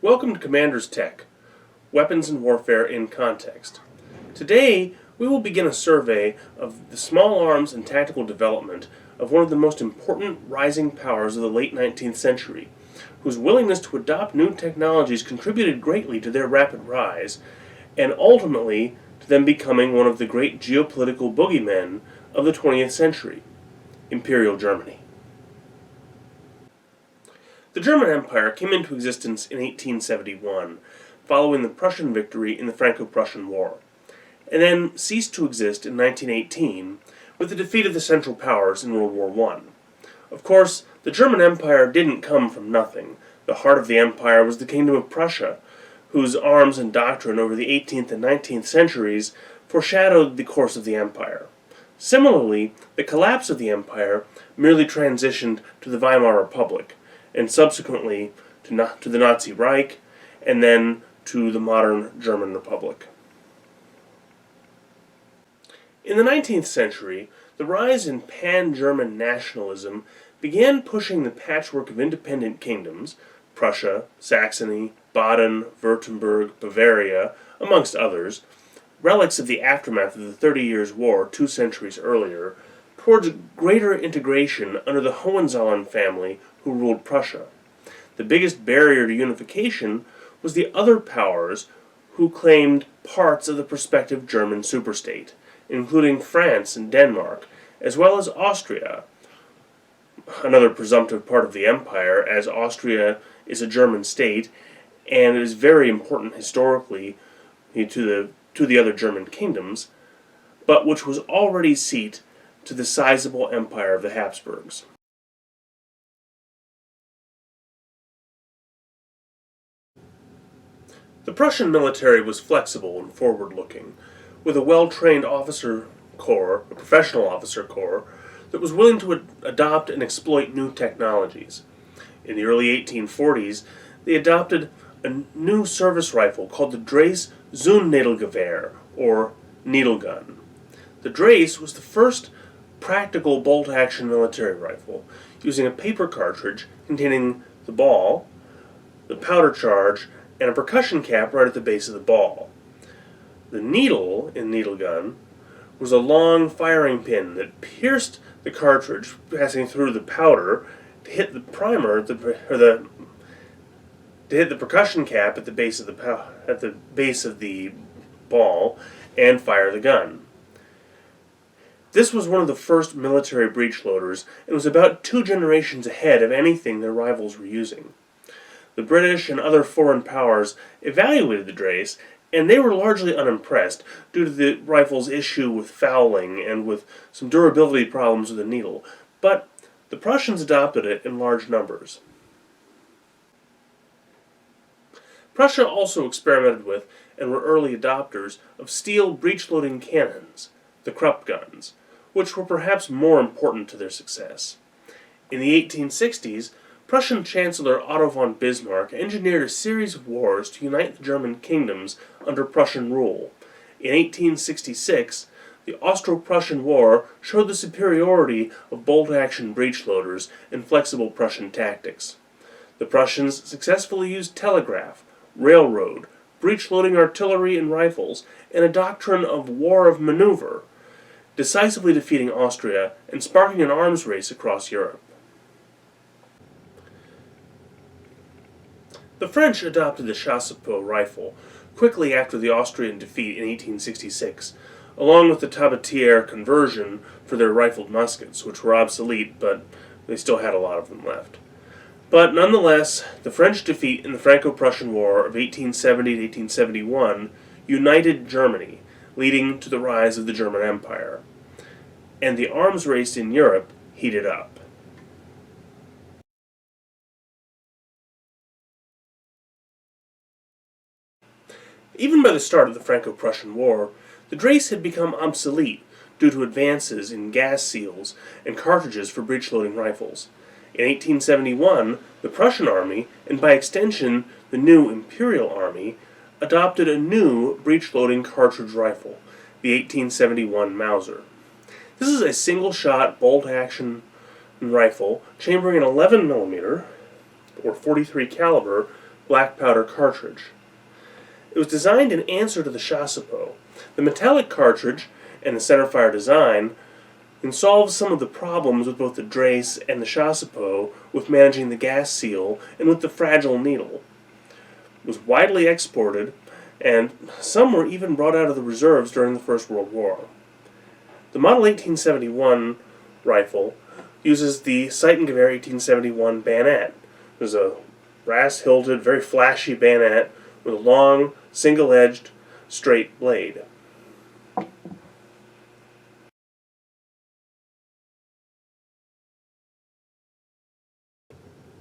Welcome to Commander's Tech, Weapons and Warfare in Context. Today, we will begin a survey of the small arms and tactical development of one of the most important rising powers of the late 19th century, whose willingness to adopt new technologies contributed greatly to their rapid rise, and ultimately to them becoming one of the great geopolitical bogeymen of the 20th century, Imperial Germany. The German Empire came into existence in 1871, following the Prussian victory in the franco-prussian war, and then ceased to exist in 1918 with the defeat of the Central Powers in World War I. Of course, the German Empire didn't come from nothing. The heart of the empire was the Kingdom of Prussia, whose arms and doctrine over the 18th and 19th centuries foreshadowed the course of the empire. Similarly, the collapse of the empire merely transitioned to the Weimar Republic, and subsequently to the Nazi Reich, and then to the modern German Republic. In the 19th century, the rise in pan-German nationalism began pushing the patchwork of independent kingdoms, Prussia, Saxony, Baden, Württemberg, Bavaria, amongst others, relics of the aftermath of the 30 Years' War 2 centuries earlier, towards greater integration under the Hohenzollern family who ruled Prussia. The biggest barrier to unification was the other powers who claimed parts of the prospective German superstate, including France and Denmark, as well as Austria, another presumptive part of the empire, as Austria is a German state and it is very important historically to the other German kingdoms, but which was already seat to the sizable empire of the Habsburgs. The Prussian military was flexible and forward-looking, with a well-trained officer corps, a professional officer corps, that was willing to adopt and exploit new technologies. In the early 1840s, they adopted a new service rifle called the Drace Zündnadelgewehr, or needle gun. The Drace was the first practical bolt-action military rifle, using a paper cartridge containing the ball, the powder charge, and a percussion cap right at the base of the ball. The needle in needle gun was a long firing pin that pierced the cartridge, passing through the powder to hit the primer, to hit the percussion cap at the base of the ball, and fire the gun. This was one of the first military breech loaders, and was about 2 generations ahead of anything their rivals were using. The British and other foreign powers evaluated the Drace, and they were largely unimpressed due to the rifle's issue with fouling and with some durability problems with the needle, but the Prussians adopted it in large numbers. Prussia also experimented with, and were early adopters, of steel breech-loading cannons, the Krupp guns, which were perhaps more important to their success. In the 1860s, Prussian Chancellor Otto von Bismarck engineered a series of wars to unite the German kingdoms under Prussian rule. In 1866, the Austro-Prussian War showed the superiority of bolt-action breech-loaders and flexible Prussian tactics. The Prussians successfully used telegraph, railroad, breech-loading artillery and rifles, and a doctrine of war of maneuver, decisively defeating Austria and sparking an arms race across Europe. The French adopted the chassepot rifle quickly after the Austrian defeat in 1866, along with the tabatiere conversion for their rifled muskets, which were obsolete, but they still had a lot of them left. But nonetheless, the French defeat in the Franco-Prussian War of 1870 to 1871 united Germany, leading to the rise of the German Empire. And the arms race in Europe heated up. Even by the start of the Franco-Prussian War, the Drace had become obsolete due to advances in gas seals and cartridges for breech-loading rifles. In 1871, the Prussian army, and by extension the new Imperial Army, adopted a new breech-loading cartridge rifle, the 1871 Mauser. This is a single-shot bolt-action rifle chambering an 11mm or .43 caliber black powder cartridge. It was designed in answer to the chassepot. The metallic cartridge and the centerfire design solves some of the problems with both the Drace and the chassepot with managing the gas seal and with the fragile needle. It was widely exported, and some were even brought out of the reserves during the First World War. The Model 1871 rifle uses the Seitengewehr 1871 bayonet. There's a brass-hilted, very flashy bayonet with a long, single-edged, straight blade.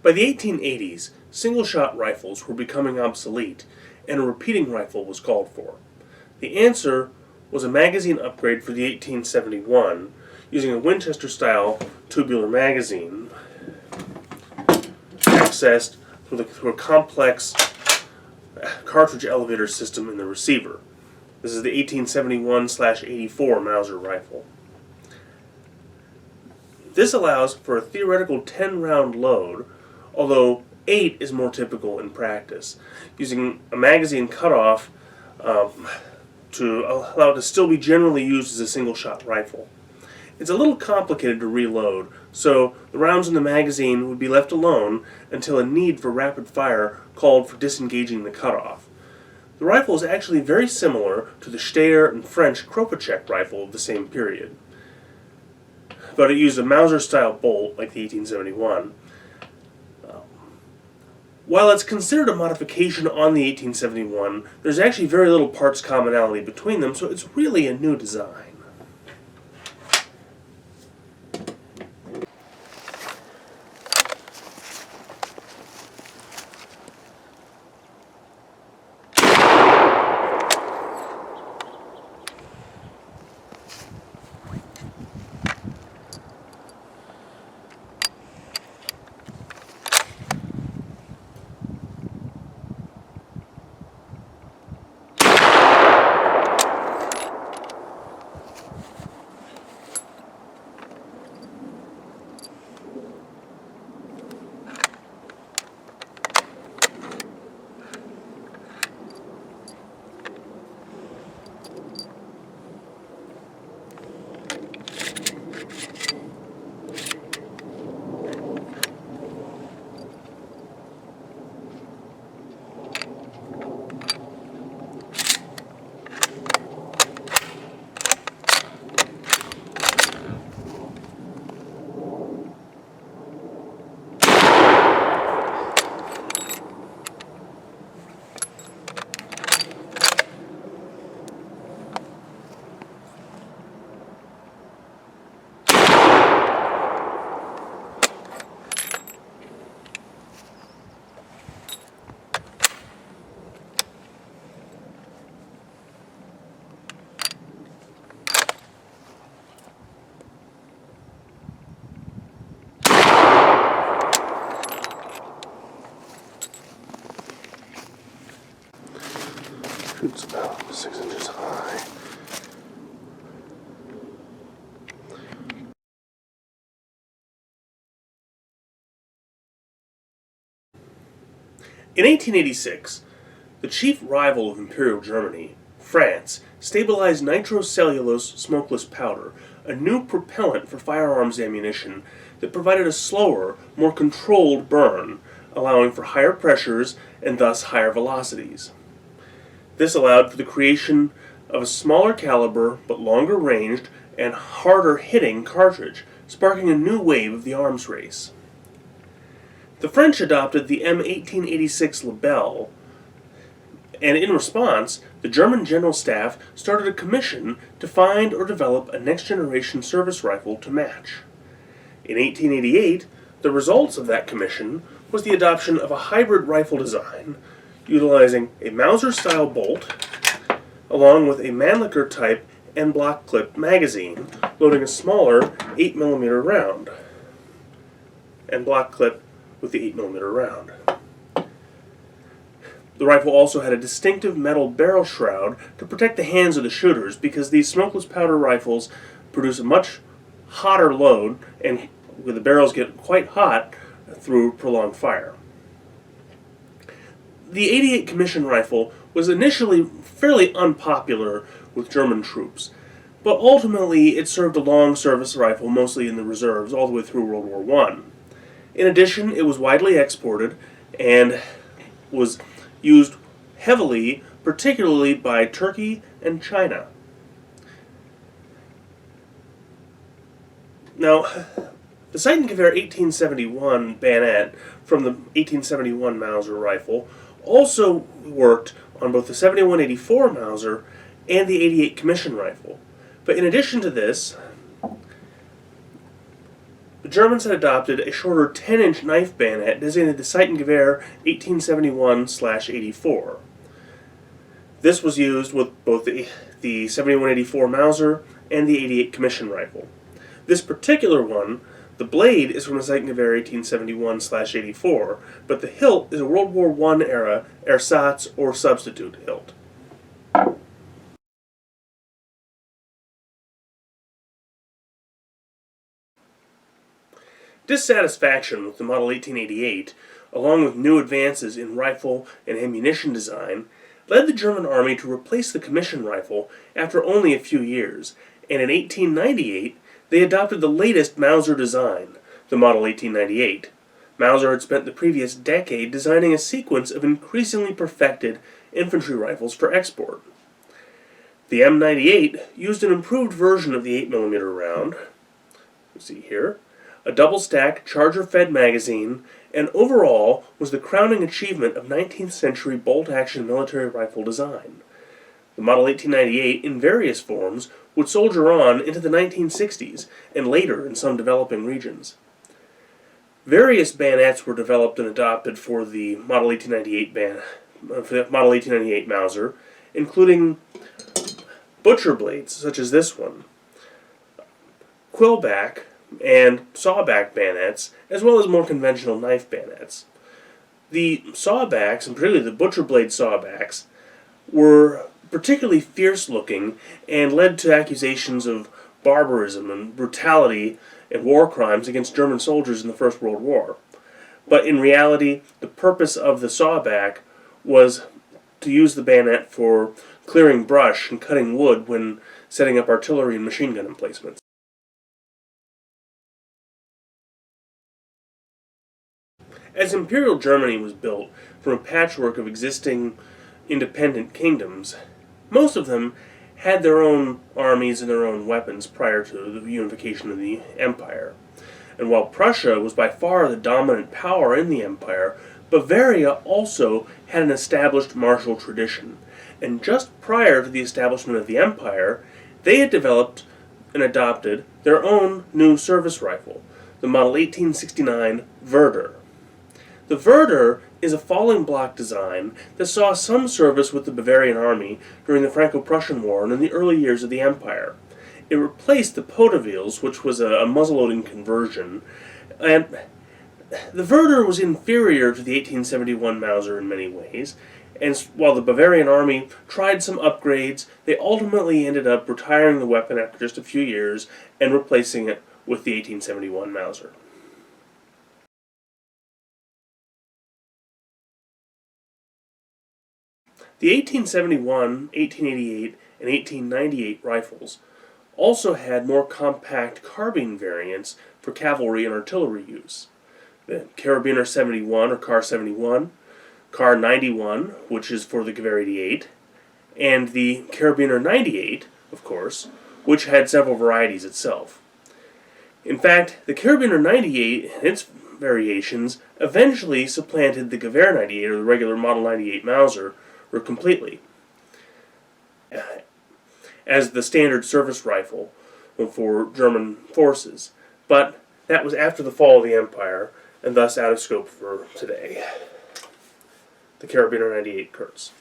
By the 1880s, single-shot rifles were becoming obsolete, and a repeating rifle was called for. The answer was a magazine upgrade for the 1871, using a Winchester-style tubular magazine, accessed through a complex cartridge elevator system in the receiver. This is the 1871/84 Mauser rifle. This allows for a theoretical 10-round load, although 8 is more typical in practice, using a magazine cutoff to allow it to still be generally used as a single-shot rifle. It's a little complicated to reload, so the rounds in the magazine would be left alone until a need for rapid fire called for disengaging the cutoff. The rifle is actually very similar to the Steyr and French Kropatschek rifle of the same period, but it used a Mauser-style bolt like the 1871. While it's considered a modification on the 1871, there's actually very little parts commonality between them, so it's really a new design. Shoots about 6 inches high. In 1886, the chief rival of Imperial Germany, France, stabilized nitrocellulose smokeless powder, a new propellant for firearms ammunition that provided a slower, more controlled burn, allowing for higher pressures and thus higher velocities. This allowed for the creation of a smaller caliber but longer ranged and harder hitting cartridge, sparking a new wave of the arms race. The French adopted the M1886 Lebel, and in response, the German General Staff started a commission to find or develop a next-generation service rifle to match. In 1888, the results of that commission was the adoption of a hybrid rifle design utilizing a Mauser-style bolt along with a Mannlicher-type en-bloc clip magazine loading a smaller 8mm round. En-bloc clip with the 8mm round. The rifle also had a distinctive metal barrel shroud to protect the hands of the shooters because these smokeless powder rifles produce a much hotter load and the barrels get quite hot through prolonged fire. the 88 Commission rifle was initially fairly unpopular with German troops, but ultimately it served a long service rifle, mostly in the reserves, all the way through World War I. In addition, it was widely exported and was used heavily, particularly by Turkey and China. Now, the Seitengewehr 1871 bayonet from the 1871 Mauser rifle also worked on both the 7184 Mauser and the 88 Commission rifle. But in addition to this, the Germans had adopted a shorter 10-inch knife bayonet designated the Seitengewehr 1871/84. This was used with both the 7184 Mauser and the 88 Commission rifle. This particular one, the blade is from the Seitengewehr 1871/84, but the hilt is a World War I era ersatz or substitute hilt. Dissatisfaction with the Model 1888, along with new advances in rifle and ammunition design, led the German army to replace the Commission rifle after only a few years, and in 1898 they adopted the latest Mauser design, the Model 1898. Mauser had spent the previous decade designing a sequence of increasingly perfected infantry rifles for export. The M98 used an improved version of the 8mm round, you see here, a double-stack charger-fed magazine, and overall was the crowning achievement of 19th century bolt-action military rifle design. The Model 1898, in various forms, would soldier on into the 1960s and later in some developing regions. Various bayonets were developed and adopted for the Model 1898 Mauser, including butcher blades such as this one, quillback and sawback bayonets, as well as more conventional knife bayonets. The sawbacks, and particularly the butcher blade sawbacks, were particularly fierce-looking and led to accusations of barbarism and brutality and war crimes against German soldiers in the First World War. But in reality, the purpose of the sawback was to use the bayonet for clearing brush and cutting wood when setting up artillery and machine gun emplacements. As Imperial Germany was built from a patchwork of existing independent kingdoms, most of them had their own armies and their own weapons prior to the unification of the empire. And while Prussia was by far the dominant power in the empire, Bavaria also had an established martial tradition. And just prior to the establishment of the empire, they had developed and adopted their own new service rifle, the Model 1869 Verder. The Verder is a falling block design that saw some service with the Bavarian army during the franco-prussian war and in the early years of the empire. It replaced the Potawils, which was a muzzleloading conversion, and the Verder was inferior to the 1871 Mauser in many ways, and while the Bavarian army tried some upgrades, they ultimately ended up retiring the weapon after just a few years and replacing it with the 1871 Mauser. The 1871, 1888, and 1898 rifles also had more compact carbine variants for cavalry and artillery use. The Carabiner 71 or Car 71, Car 91, which is for the Gewehr 88, and the Carabiner 98, of course, which had several varieties itself. In fact, the Carabiner 98 and its variations eventually supplanted the Gewehr 98 or the regular Model 98 Mauser completely as the standard service rifle for German forces, but that was after the fall of the empire and thus out of scope for today. The Carabiner 98 Kurz.